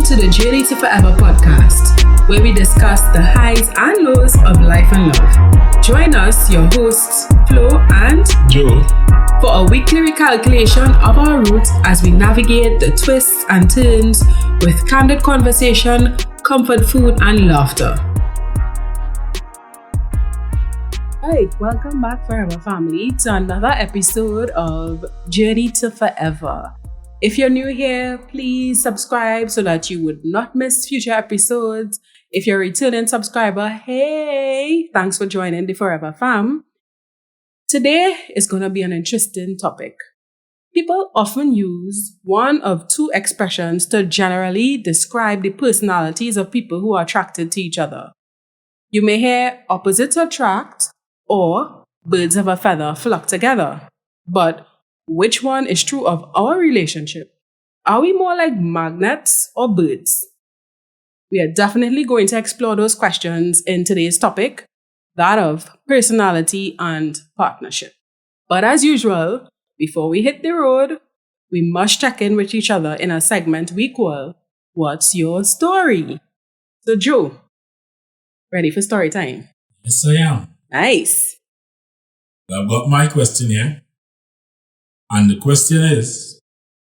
Welcome to the Journey to Forever podcast, where we discuss the highs and lows of life and love. Join us, your hosts, Flo and Joe, for a weekly recalculation of our roots as we navigate the twists and turns with candid conversation, comfort food, and laughter. Alright, welcome back, Forever family, to another episode of Journey to Forever. If you're new here, please subscribe so that you would not miss future episodes. If you're a returning subscriber, hey, thanks for joining the Forever fam. Today is going to be an interesting topic. People often use one of two expressions to generally describe the personalities of people who are attracted to each other. You may hear opposites attract or birds of a feather flock together. But which one is true of our relationship? Are we more like magnets or birds? We are definitely going to explore those questions in today's topic, that of personality and partnership. But as usual, before we hit the road, we must check in with each other in a segment we call What's Your Story? So Joe, ready for story time? Yes, I am. Nice. I've got my question here. And the question is,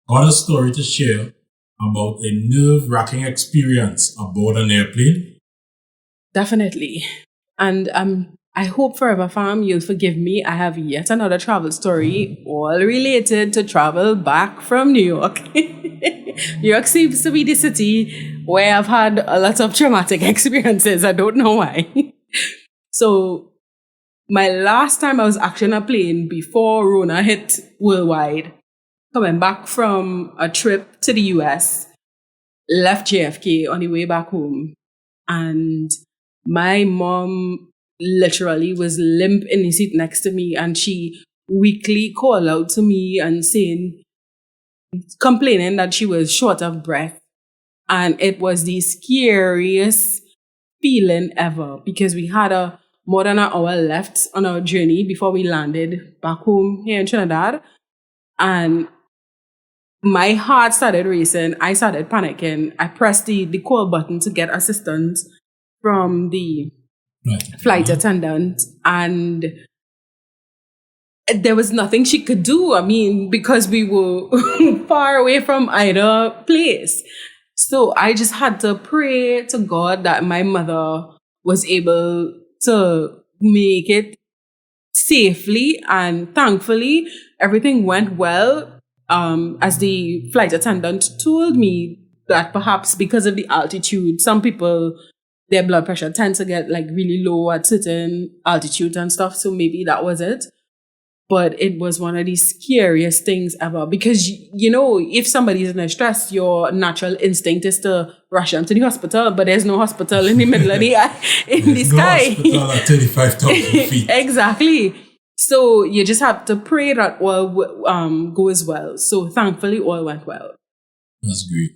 got a story to share about a nerve-wracking experience aboard an airplane? Definitely. And I hope Forever Fam, you'll forgive me. I have yet another travel story, all related to travel back from New York. New York seems to be the city where I've had a lot of traumatic experiences. I don't know why. So, my last time I was actually on a plane before Rona hit worldwide, coming back from a trip to the US, left JFK on the way back home, and my mom literally was limp in the seat next to me, and she weakly called out to me and complaining that she was short of breath. And it was the scariest feeling ever because we had more than an hour left on our journey before we landed back home here in Trinidad. And my heart started racing. I started panicking. I pressed the call button to get assistance from the flight attendant. And there was nothing she could do. I mean, because we were far away from either place. So I just had to pray to God that my mother was able to make it safely, and thankfully everything went well, as the flight attendant told me that perhaps because of the altitude, some people, their blood pressure tends to get like really low at certain altitudes and stuff, so maybe that was it. But it was one of the scariest things ever because, you know, if somebody's in a stress, your natural instinct is to rush them to the hospital, but there's no hospital in the middle of the sky. There's no hospital at 35,000 feet. Exactly. So you just have to pray that all goes well. So thankfully, all went well. That's great.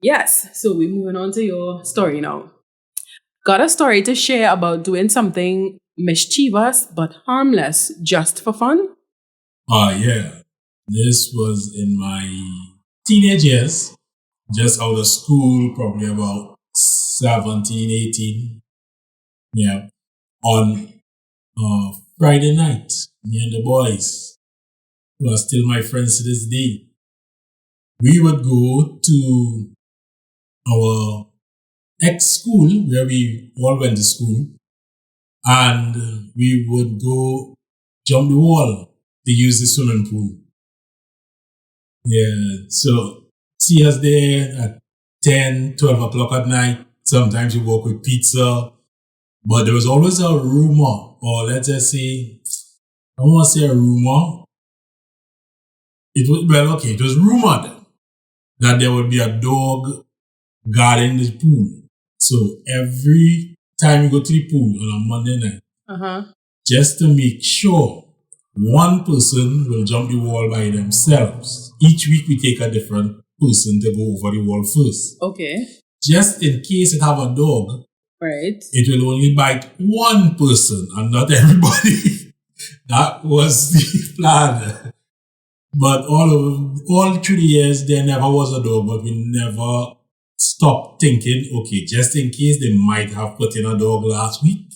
Yes. So we're moving on to your story now. Got a story to share about doing something mischievous but harmless just for fun? Yeah. This was in my teenage years, just out of school, probably about 17, 18. Yeah. On Friday night, me and the boys, who are still my friends to this day, we would go to our ex-school where we all went to school, and we would go jump the wall to use the swimming pool. Yeah, so see us there at 10, 12 o'clock at night. Sometimes you walk with pizza. But there was always a rumor, or let's just say, I don't want to say a rumor. It was rumored that there would be a dog guarding the pool. So every time you go to the pool on a Monday night, just to make sure one person will jump the wall by themselves. Each week we take a different person to go over the wall first. Okay. Just in case it have a dog, right, it will only bite one person and not everybody. That was the plan. But all through the years, there never was a dog, but we never stopped thinking, okay, just in case they might have put in a dog last week,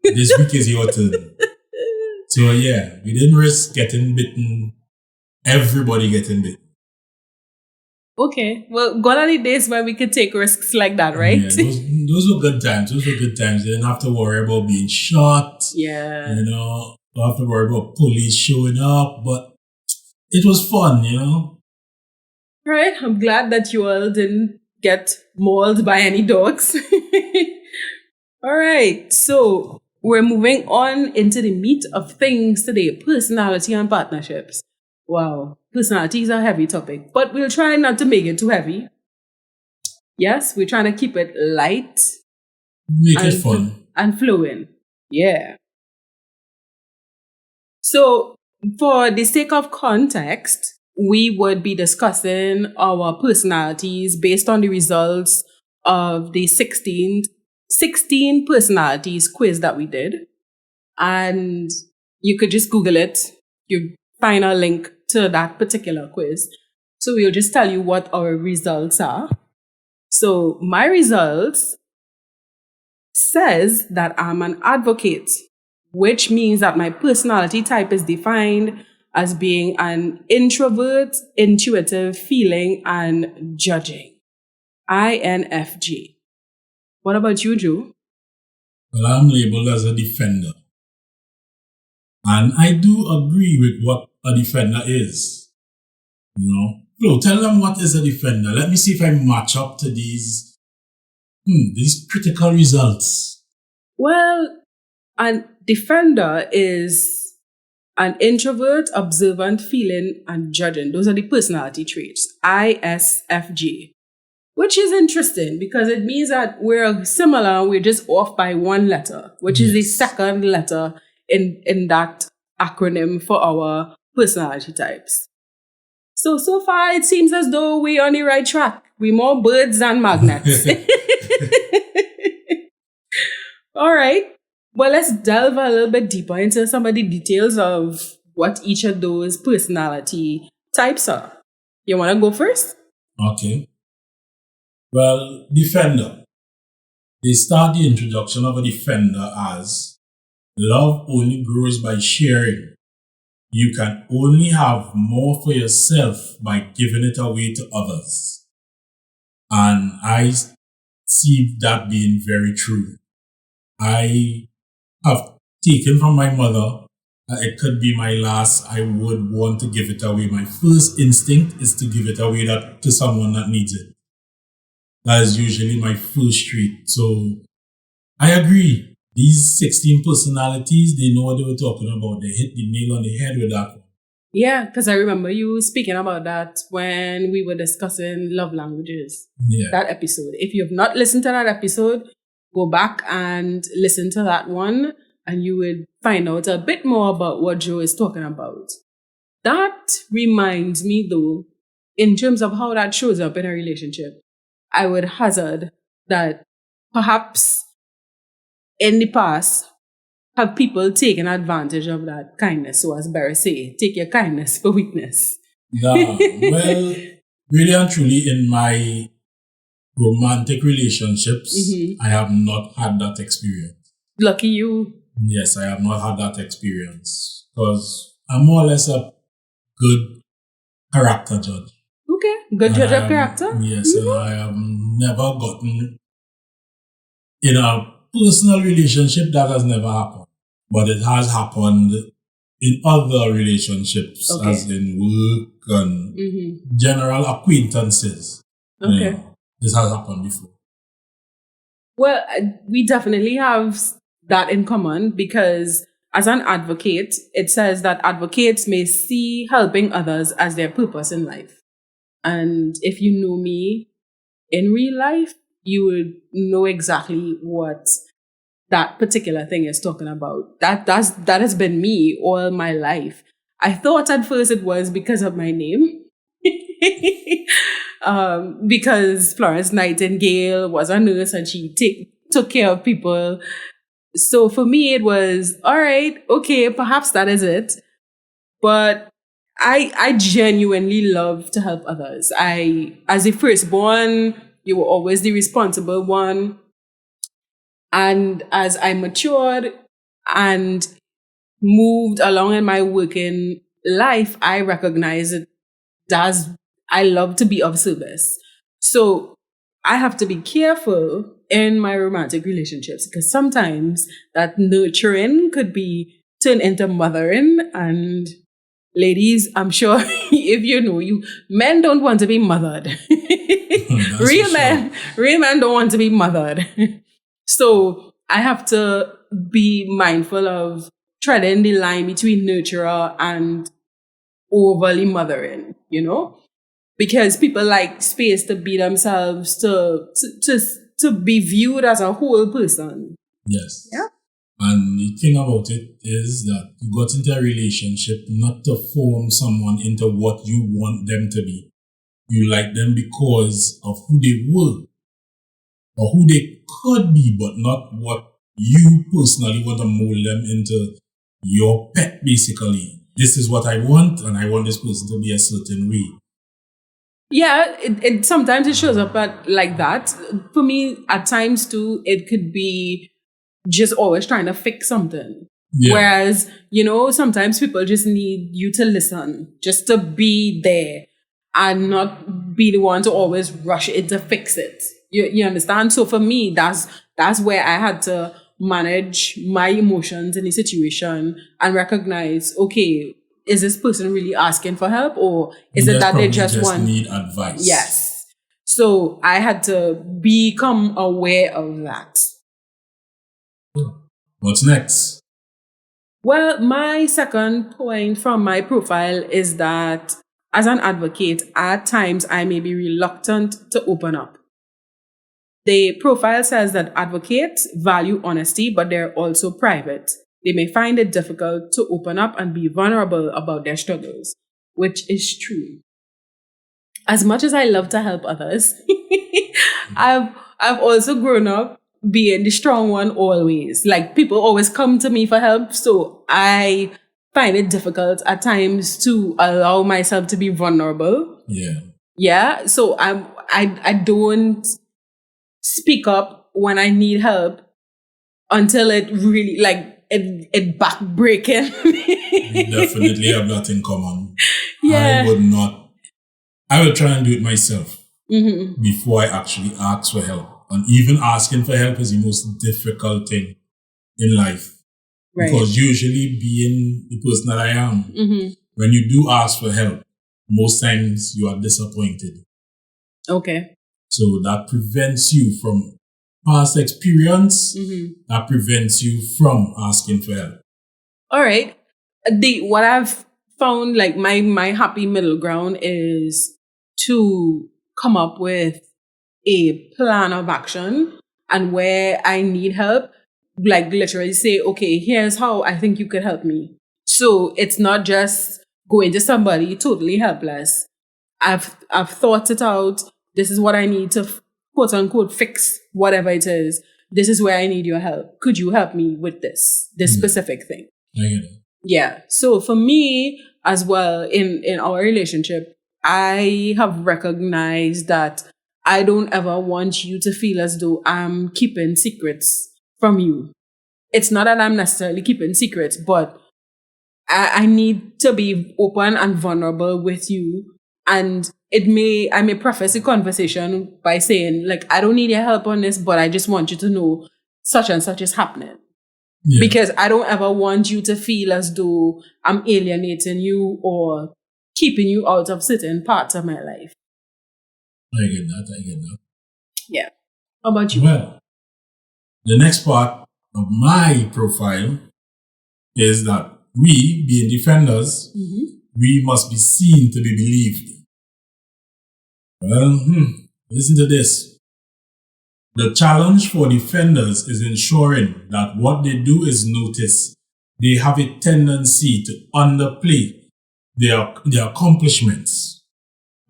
this week is your turn. So yeah, we didn't risk getting bitten, everybody getting bitten. Okay, well, gone are the days where we could take risks like that, right? Yeah, those were good times. Those were good times. You didn't have to worry about being shot. Yeah. You know, don't have to worry about police showing up. But it was fun, you know. Right, I'm glad that you all didn't get mauled by any dogs. All right, so we're moving on into the meat of things today, personality and partnerships. Wow, personality is a heavy topic, but we'll try not to make it too heavy. Yes, we're trying to keep it light. Make it fun. And flowing. Yeah. So, for the sake of context, we would be discussing our personalities based on the results of the 16 personalities quiz that we did. And you could just Google it. You find a link to that particular quiz. So we'll just tell you what our results are. So my results says that I'm an advocate, which means that my personality type is defined as being an introvert, intuitive, feeling, and judging. INFJ. What about you, Joe? Well, I'm labeled as a defender. And I do agree with what a defender is. You know? Flo, tell them what is a defender. Let me see if I match up to these critical results. Well, a defender is an introvert, observant, feeling, and judging. Those are the personality traits. ISFJ. Which is interesting because it means that we're similar, we're just off by one letter, which is the second letter in that acronym for our personality types. So far it seems as though we're on the right track. We're more birds than magnets. All right. Well, let's delve a little bit deeper into some of the details of what each of those personality types are. You want to go first? Okay. Well, defender. They start the introduction of a defender as love only grows by sharing. You can only have more for yourself by giving it away to others. And I see that being very true. I have taken from my mother. It could be my last. I would want to give it away. My first instinct is to give it away to someone that needs it. That is usually my first trait. So I agree. These 16 personalities, they know what they were talking about. They hit the nail on the head with that one. Yeah, because I remember you speaking about that when we were discussing love languages. Yeah. That episode. If you have not listened to that episode, go back and listen to that one and you would find out a bit more about what Joe is talking about. That reminds me though, in terms of how that shows up in a relationship, I would hazard that perhaps in the past, have people taken advantage of that kindness. So as Barry say, take your kindness for weakness. Nah, well, really and truly in my romantic relationships, I have not had that experience. Lucky you. Yes, I have not had that experience because I'm more or less a good character judge. Okay, good judge of character? Yes, and I have never gotten in a personal relationship that has never happened. But it has happened in other relationships, as in work and general acquaintances. Okay. You know, this has happened before. Well, we definitely have that in common because as an advocate, it says that advocates may see helping others as their purpose in life. And if you know me in real life, you would know exactly what that particular thing is talking about. That has been me all my life. I thought at first it was because of my name. Because Florence Nightingale was a nurse and she took care of people. So for me, it was, all right, okay, perhaps that is it. But I genuinely love to help others. As a firstborn, you were always the responsible one. And as I matured and moved along in my working life, I recognized that I love to be of service. So I have to be careful in my romantic relationships because sometimes that nurturing could be turned into mothering. And ladies, I'm sure if you know you, men don't want to be mothered. Real men don't want to be mothered. So I have to be mindful of treading the line between nurturer and overly mothering, because people like space to be themselves, to be viewed as a whole person. Yes. Yeah. And the thing about it is that you got into a relationship not to form someone into what you want them to be. You like them because of who they were or who they could be, but not what you personally want to mold them into your pet, basically. This is what I want, and I want this person to be a certain way. Yeah, it sometimes it shows up like that. For me, at times too, it could be just always trying to fix something. Yeah. Whereas, sometimes people just need you to listen, just to be there and not be the one to always rush it to fix it. You understand? So for me, that's where I had to manage my emotions in the situation and recognize, okay, is this person really asking for help, or is it that they just want need advice? Yes. So I had to become aware of that. What's next? Well, my second point from my profile is that as an advocate, at times I may be reluctant to open up. The profile says that advocates value honesty, but they're also private. They may find it difficult to open up and be vulnerable about their struggles, which is true. As much as I love to help others, I've also grown up being the strong one always. Like, people always come to me for help, so I find it difficult at times to allow myself to be vulnerable. Yeah. Yeah. So I don't speak up when I need help until it really it backbreaking. We definitely have that in common. Yeah. I will try and do it myself before I actually ask for help. And even asking for help is the most difficult thing in life. Right. Because usually, being the person that I am, when you do ask for help, most times you are disappointed. Okay. So that prevents you from past experience. That prevents you from asking for help. All right. What I've found, like my happy middle ground, is to come up with a plan of action, and where I need help, like literally say, okay, here's how I think you could help me. So it's not just going to somebody totally helpless. I've thought it out. This is what I need to quote unquote fix whatever it is. This is where I need your help. Could you help me with this specific thing? Yeah. So for me as well, in our relationship, I have recognized that I don't ever want you to feel as though I'm keeping secrets from you. It's not that I'm necessarily keeping secrets, but I need to be open and vulnerable with you. And I may preface the conversation by saying, like, I don't need your help on this, but I just want you to know such and such is happening. Yeah. Because I don't ever want you to feel as though I'm alienating you or keeping you out of certain parts of my life. I get that. Yeah. How about you? Well, the next part of my profile is that we, being defenders, we must be seen to be believed. Well, listen to this. The challenge for defenders is ensuring that what they do is noticed. They have a tendency to underplay their accomplishments.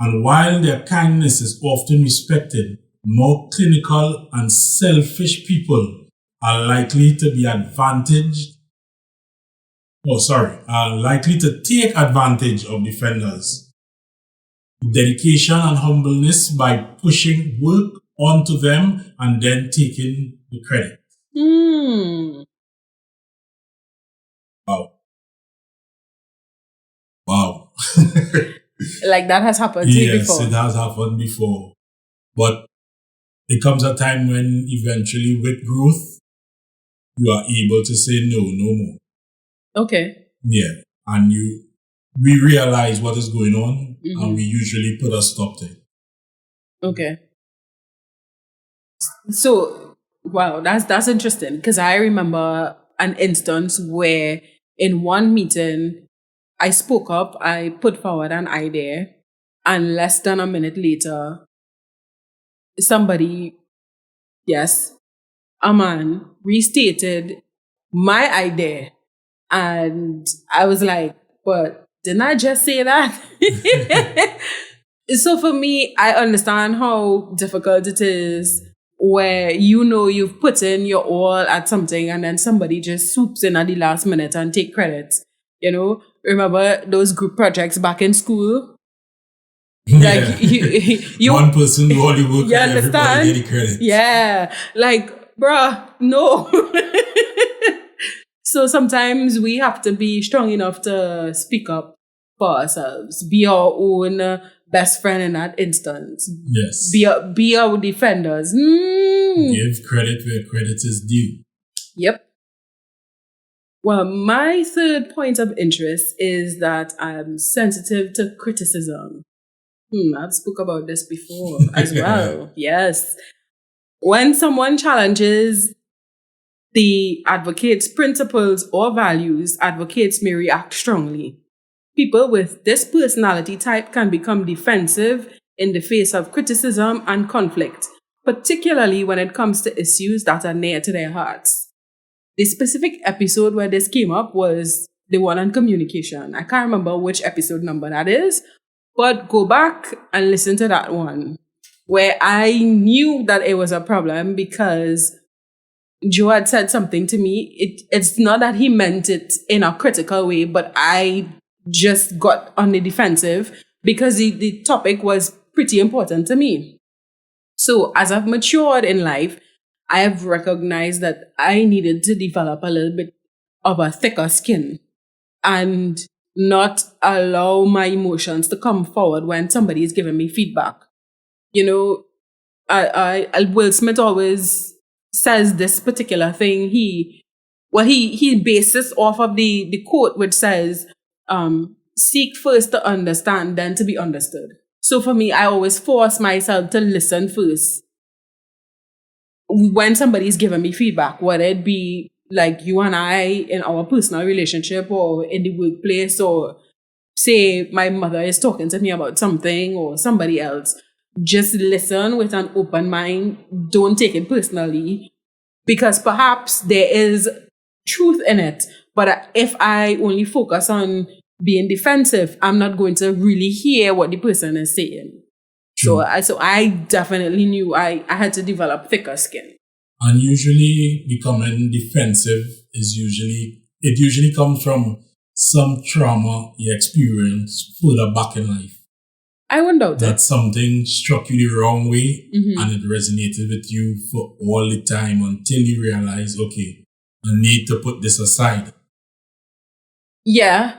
And while their kindness is often respected, more clinical and selfish people are likely to be advantaged are likely to take advantage of defenders. Dedication and humbleness by pushing work onto them and then taking the credit. Wow. Wow. Like that has happened to you before. Yes, it has happened before. But there comes a time when eventually with growth, you are able to say no more. Okay. Yeah. And we realize what is going on and we usually put a stop to it. Okay. So, wow, that's interesting because I remember an instance where in one meeting, I spoke up, I put forward an idea, and less than a minute later, somebody, yes, a man, restated my idea. And I was like, but didn't I just say that? So for me, I understand how difficult it is where you've put in your all at something and then somebody just swoops in at the last minute and take credit. Remember those group projects back in school? Like you one person do all the work you and everybody understand? get the credit. Yeah. Like, bruh, no. So sometimes we have to be strong enough to speak up for ourselves, be our own best friend in that instance. Yes. Be our defenders. Give credit where credit is due. Yep. Well, my third point of interest is that I'm sensitive to criticism. I've spoke about this before as well. Yes. When someone challenges the advocate's principles or values, advocates may react strongly. People with this personality type can become defensive in the face of criticism and conflict, particularly when it comes to issues that are near to their hearts. The specific episode where this came up was the one on communication. I can't remember which episode number that is, but go back and listen to that one where I knew that it was a problem because Joe had said something to me. It's not that he meant it in a critical way, but I just got on the defensive because the topic was pretty important to me. So as I've matured in life, I have recognized that I needed to develop a little bit of a thicker skin and not allow my emotions to come forward when somebody is giving me feedback. Will Smith always says this particular thing. He bases off of the quote which says, seek first to understand, then to be understood. So for me, I always force myself to listen first when somebody's giving me feedback, whether it be like you and I in our personal relationship or in the workplace, or say my mother is talking to me about something or somebody else. Just listen with an open mind. Don't take it personally because perhaps there is truth in it. But if I only focus on being defensive, I'm not going to really hear what the person is saying. So I definitely knew I had to develop thicker skin. And usually becoming defensive it usually comes from some trauma you experience further back in life. I wouldn't doubt that something struck you the wrong way and it resonated with you for all the time until you realize, okay, I need to put this aside. Yeah,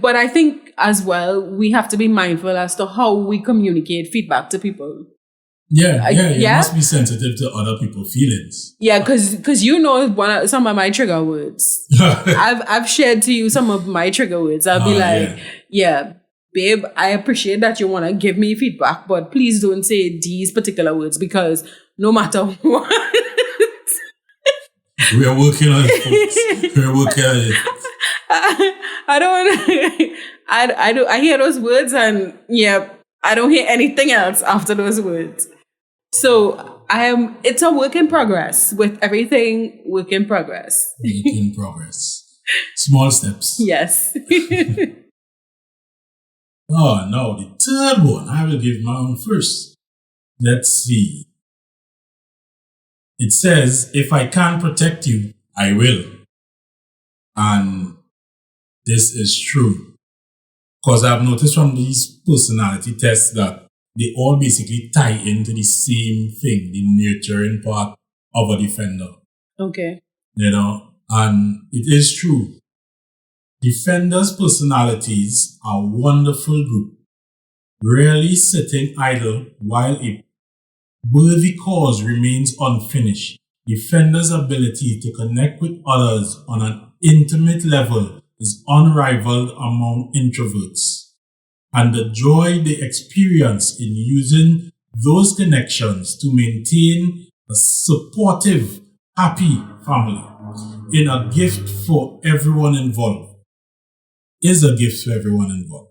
but I think as well, we have to be mindful as to how we communicate feedback to people. Yeah, you must be sensitive to other people's feelings. Yeah, because some of my trigger words. I've shared to you some of my trigger words. I'll be like, yeah, babe, I appreciate that you want to give me feedback, but please don't say these particular words because no matter what. We are working on it, folks. We're working on it. I don't. I hear those words and I don't hear anything else after those words. So it's a work in progress with everything. Work in progress. Work in progress. Small steps. Yes. Oh no, the third one. I will give my own first. Let's see. It says, if I can't protect you, I will. And this is true. Because I've noticed from these personality tests that they all basically tie into the same thing, the nurturing part of a defender. Okay. And it is true. Defenders' personalities are a wonderful group, rarely sitting idle while a worthy cause remains unfinished. Defenders' ability to connect with others on an intimate level is unrivaled among introverts, and the joy they experience in using those connections to maintain a supportive, happy family is a gift for everyone involved.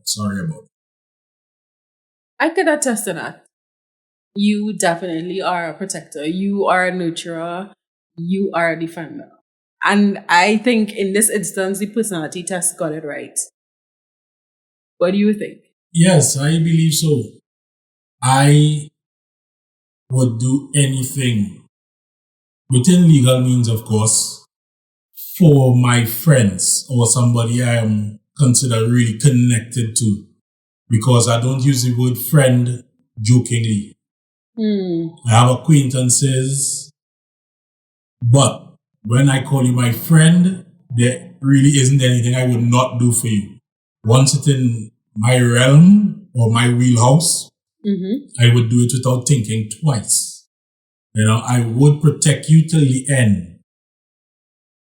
Sorry about it. I could attest to that. You definitely are a protector. You are a nurturer. You are a defender. And I think in this instance, the personality test got it right. What do you think? Yes, I believe so. I would do anything within legal means, of course, for my friends or somebody I am considered really connected to, because I don't use the word friend jokingly. I have acquaintances, but when I call you my friend, there really isn't anything I would not do for you. Once it's in my realm or my wheelhouse, I would do it without thinking twice. I would protect you till the end.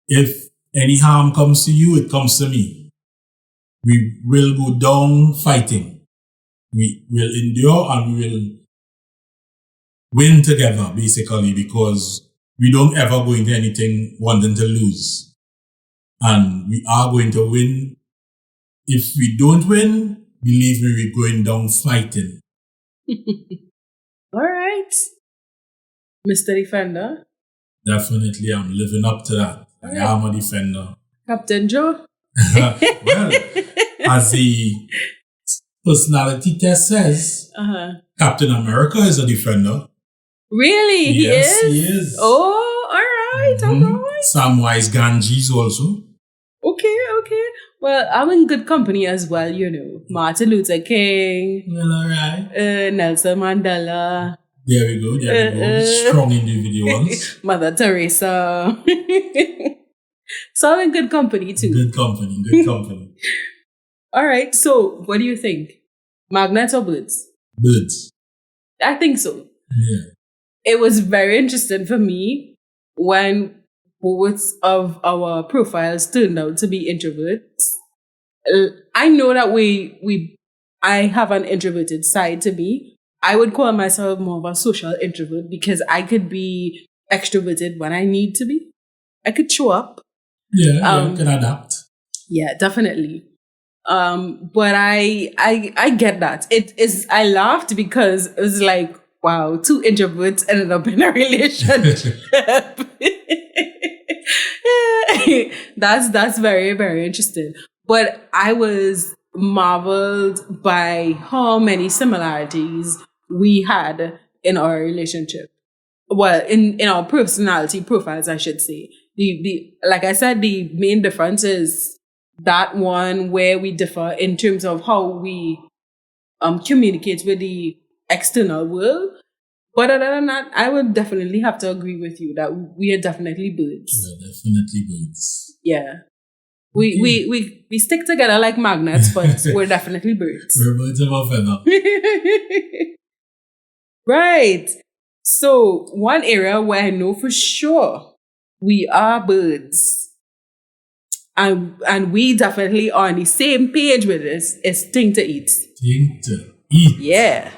If any harm comes to you, it comes to me. We will go down fighting. We will endure and we will win together, basically, because we don't ever go into anything wanting to lose. And we are going to win. If we don't win, believe me, we're going down fighting. All right. Mr. Defender. Definitely, I'm living up to that. I am a defender. Captain Joe. Well, as the personality test says, Captain America is a defender. Really? Yes, he is? He is. Oh, all right, all right. Samwise Ganges also. Okay. Well, I'm in good company as well, Martin Luther King. Well, all right. Nelson Mandela. There we go. Strong individuals. Mother Teresa. So I'm in good company too. Good company. All right, so what do you think? Magnets or birds? Birds. I think so. Yeah. It was very interesting for me when both of our profiles turned out to be introverts. I know that I have an introverted side to me. I would call myself more of a social introvert because I could be extroverted when I need to be. I could show up. Yeah, you can adapt. Yeah, definitely. But I get that. I laughed because it was like, wow, two introverts ended up in a relationship. That's very, very interesting. But I was marveled by how many similarities we had in our relationship. Well, in our personality profiles, I should say. Like I said, the main difference is that one where we differ in terms of how we communicate with the external world. But other than that, I would definitely have to agree with you that we are definitely birds. We're definitely birds. Yeah. We stick together like magnets, but we're definitely birds. We're birds of a feather. Right. So one area where I know for sure we are birds, and we definitely are on the same page with this, is thing to eat. Thing to eat. Yeah.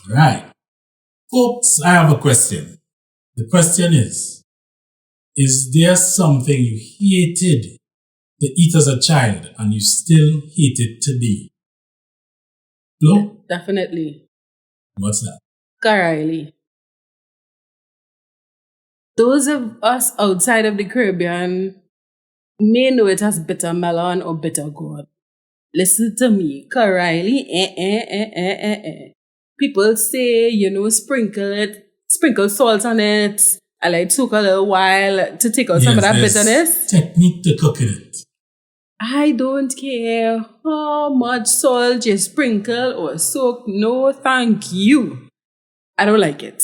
Right. Folks, I have a question. The question is there something you hated to eat as a child and you still hate it today? Flo? Definitely. What's that? Carly. Those of us outside of the Caribbean may know it as bitter melon or bitter gourd. Listen to me, Carly. People say, sprinkle salt on it, and took a little while to take out some of that bitterness. Technique to cooking it. I don't care how much salt you sprinkle or soak. No, thank you. I don't like it.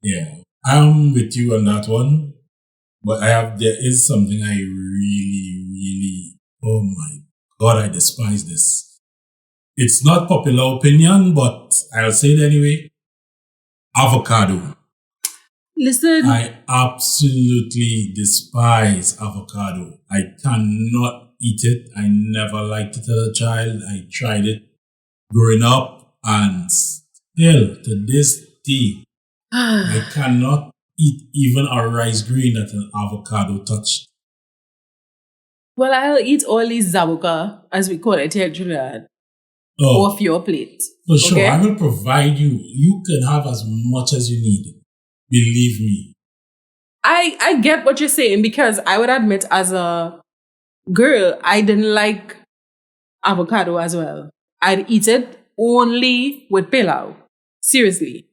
Yeah, I'm with you on that one. But there is something I really, oh my God, I despise this. It's not popular opinion, but I'll say it anyway. Avocado. Listen. I absolutely despise avocado. I cannot eat it. I never liked it as a child. I tried it growing up and still to this day, I cannot eat even a rice grain that an avocado touched. Well, I'll eat all these zabuka, as we call it here in Trinidad, off your plate. For sure, okay? I will provide you. You can have as much as you need. Believe me. I get what you're saying because I would admit as a girl, I didn't like avocado as well. I'd eat it only with pilau. Seriously.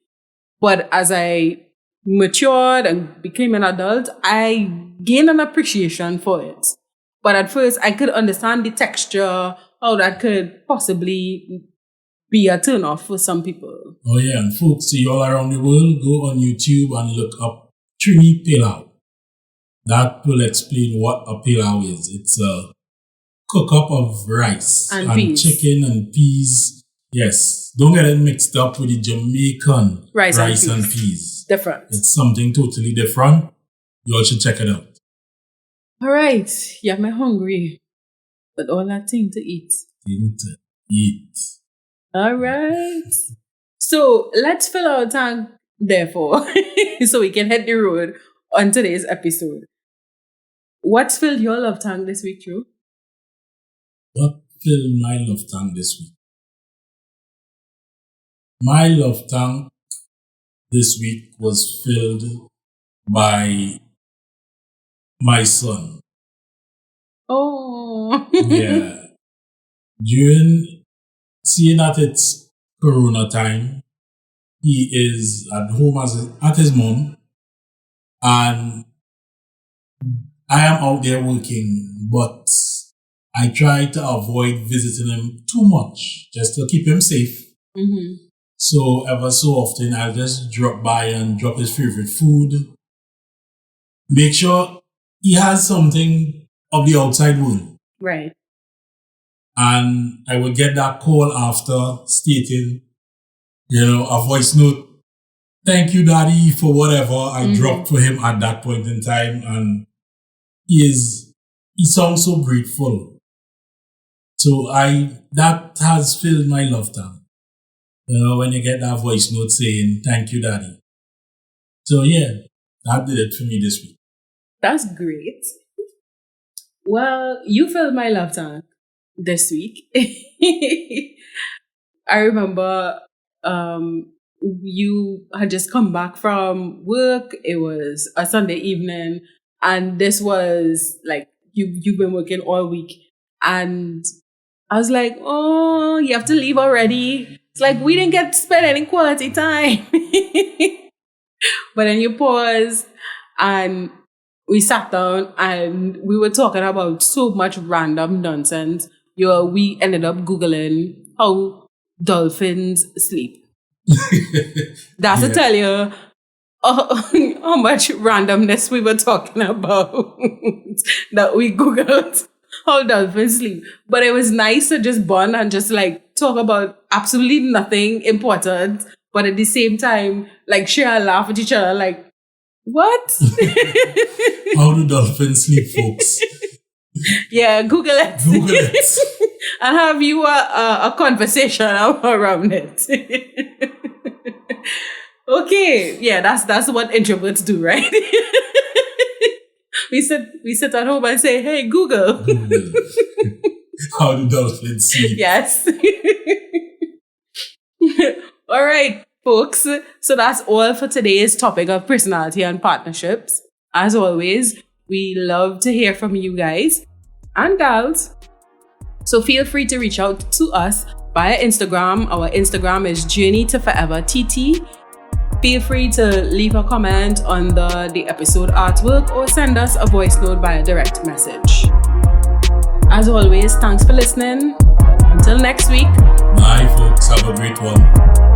But as I matured and became an adult, I gained an appreciation for it. But at first, I could understand the texture, how that could possibly be a turn off for some people. Oh yeah, and folks, see all around the world, go on YouTube and look up Trini Pilau. That will explain what a pilau is. It's a cook-up of rice and chicken and peas. Yes, don't get it mixed up with the Jamaican rice and peas. Different. It's something totally different. You all should check it out. All right, you have me hungry, but all that thing to eat. Thing to eat. All right. So let's fill our tank, therefore, so we can hit the road on today's episode. What's filled your love tank this week, Joe? What filled my love tank this week? My love tank this week was filled by my son. Oh. Yeah. Seeing that it's Corona time, he is at home at his mom, and I am out there working, but I try to avoid visiting him too much just to keep him safe. Mm-hmm. So ever so often, I'll just drop by and drop his favorite food. Make sure he has something of the outside world. Right. And I would get that call after stating, a voice note. Thank you, Daddy, for whatever I dropped for him at that point in time. And he sounds so grateful. So that has filled my love tank. When you get that voice note saying, thank you, Daddy. So yeah, that did it for me this week. That's great. Well, you filled my love tank this week. I remember you had just come back from work. It was a Sunday evening, and this was like you've been working all week. And I was like, oh, you have to leave already. It's like we didn't get to spend any quality time. But then you pause and we sat down and we were talking about so much random nonsense. We ended up Googling how dolphins sleep. That's to tell you how much randomness we were talking about that we Googled how dolphins sleep. But it was nice to just bond and just like talk about absolutely nothing important, but at the same time, like share a laugh with each other, like, what? How do dolphins sleep, folks? Yeah, Google it. Google it. And have you a conversation around it. Okay, yeah, that's what introverts do, right? We sit at home and say, hey, Google. How do dolphins sleep? Yes. All right, folks. So that's all for today's topic of personality and partnerships. As always, we love to hear from you guys and gals. So feel free to reach out to us via Instagram. Our Instagram is Journey to Forever TT. Feel free to leave a comment on the episode artwork or send us a voice note via direct message. As always, thanks for listening. Until next week. Bye, folks. Have a great one.